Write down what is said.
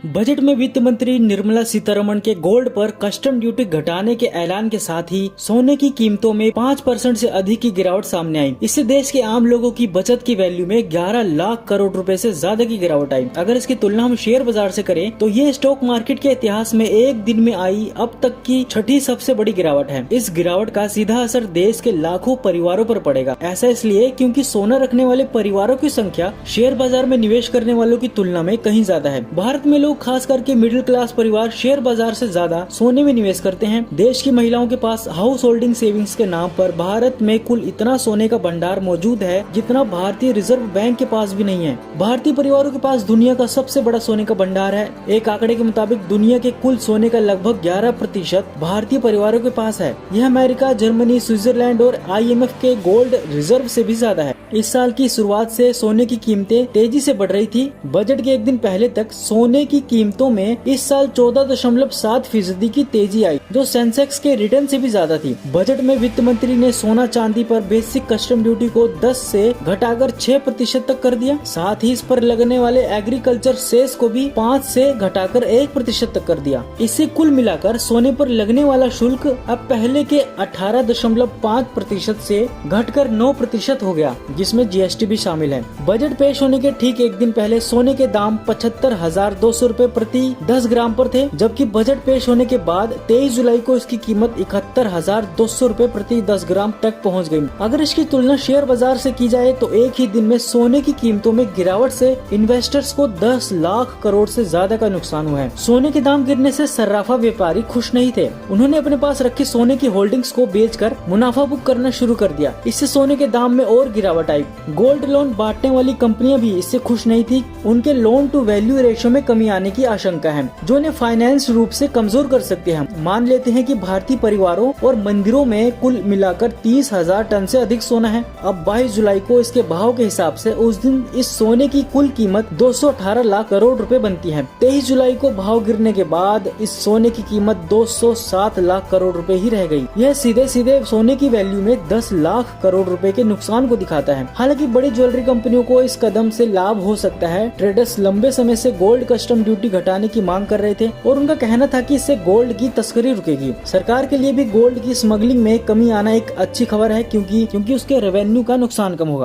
Budget में वित्त मंत्री निर्मला सीतारमण के गोल्ड पर कस्टम ड्यूटी घटाने के ऐलान के साथ ही सोने की कीमतों में 5% से अधिक की गिरावट सामने आई। इससे देश के आम लोगों की बचत की वैल्यू में 11 लाख करोड़ रुपए से ज्यादा की गिरावट आई। अगर इसकी तुलना हम शेयर बाजार से करें तो ये स्टॉक मार्केट के इतिहास में एक दिन में आई अब तक की छठी सबसे बड़ी गिरावट है। इस गिरावट का सीधा असर देश के लाखों परिवारों पर पड़ेगा। ऐसा इसलिए क्योंकि सोना रखने वाले परिवारों की संख्या शेयर बाजार में निवेश करने वालों की तुलना में कहीं ज्यादा है। भारत में लोग खास करके मिडिल क्लास परिवार शेयर बाजार से ज्यादा सोने में निवेश करते हैं। देश की महिलाओं के पास हाउस होल्डिंग सेविंग्स के नाम पर भारत में कुल इतना सोने का भंडार मौजूद है जितना भारतीय रिजर्व बैंक के पास भी नहीं है। भारतीय परिवारों के पास दुनिया का सबसे बड़ा सोने का भंडार है। एक आंकड़े के मुताबिक दुनिया के कुल सोने का लगभग 11% भारतीय परिवारों के पास है। यह अमेरिका, जर्मनी, स्विट्जरलैंड और IMF के गोल्ड रिजर्व से भी ज्यादा है। इस साल की शुरुआत से सोने की कीमतें तेजी से बढ़ रही थी। बजट के एक दिन पहले तक सोने की कीमतों में इस साल 14.7% की तेजी आई, जो सेंसेक्स के रिटर्न से भी ज्यादा थी। बजट में वित्त मंत्री ने सोना चांदी पर बेसिक कस्टम ड्यूटी को 10 से घटाकर 6% तक कर दिया। साथ ही इस पर लगने वाले एग्रीकल्चर सेस को भी 5 से घटाकर 1% तक कर दिया। इससे कुल मिलाकर सोने पर लगने वाला शुल्क अब पहले के 18.5% से घटकर 9% हो गया, जिसमें GST भी शामिल है। बजट पेश होने के ठीक एक दिन पहले सोने के दाम 75,200 रूपए प्रति 10 ग्राम पर थे, जबकि बजट पेश होने के बाद 23 जुलाई को इसकी कीमत 71,200 रूपए प्रति 10 ग्राम तक पहुंच गई। अगर इसकी तुलना शेयर बाजार से की जाए तो एक ही दिन में सोने की कीमतों में गिरावट से इन्वेस्टर्स को 10 लाख करोड़ से ज्यादा का नुकसान हुआ है। सोने के दाम गिरने से सर्राफा व्यापारी खुश नहीं थे। उन्होंने अपने पास रखी सोने की होल्डिंग्स को बेचकर मुनाफा बुक करना शुरू कर दिया। इससे सोने के दाम में और गिरावट आई। गोल्ड लोन बांटने वाली कंपनियां भी इससे खुश नहीं थी। उनके लोन टू वैल्यू रेशियो में कमी आने की आशंका है, जो उन्हें फाइनेंस रूप से कमजोर कर सकते हैं। मान लेते हैं कि भारतीय परिवारों और मंदिरों में कुल मिलाकर 30,000 टन से अधिक सोना है। अब 22 जुलाई को इसके भाव के हिसाब से उस दिन इस सोने की कुल कीमत 218 लाख करोड़ रुपए बनती है। 23 जुलाई को भाव गिरने के बाद इस सोने की कीमत 207 लाख करोड़ रुपए ही रह गई। यह सीधे सीधे सोने की वैल्यू में 10 लाख करोड़ रुपए के नुकसान को दिखाता है। हालांकि बड़ी ज्वेलरी कंपनियों को इस कदम से लाभ हो सकता है। ट्रेडर्स लंबे समय से गोल्ड कस्टम ड्यूटी घटाने की मांग कर रहे थे और उनका कहना था कि इससे गोल्ड की तस्करी रुकेगी। सरकार के लिए भी गोल्ड की स्मगलिंग में कमी आना एक अच्छी खबर है, क्योंकि उसके रेवेन्यू का नुकसान कम होगा।